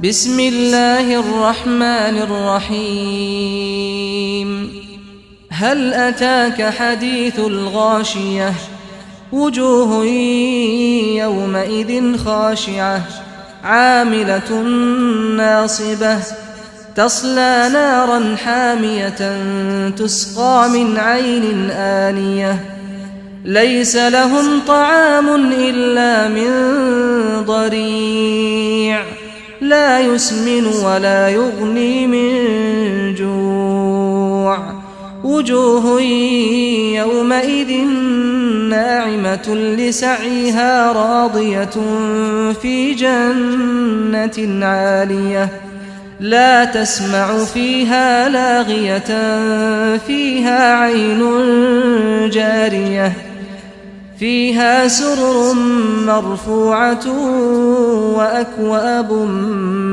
بسم الله الرحمن الرحيم هل أتاك حديث الغاشية وجوه يومئذ خاشعة عاملة ناصبة تصلى نارا حامية تسقى من عين آنية ليس لهم طعام إلا من ضريع لا يسمن ولا يغني من جوع وجوه يومئذ ناعمة لسعيها راضية في جنة عالية لا تسمع فيها لاغية فيها عين جارية فيها سرر مرفوعة وأكواب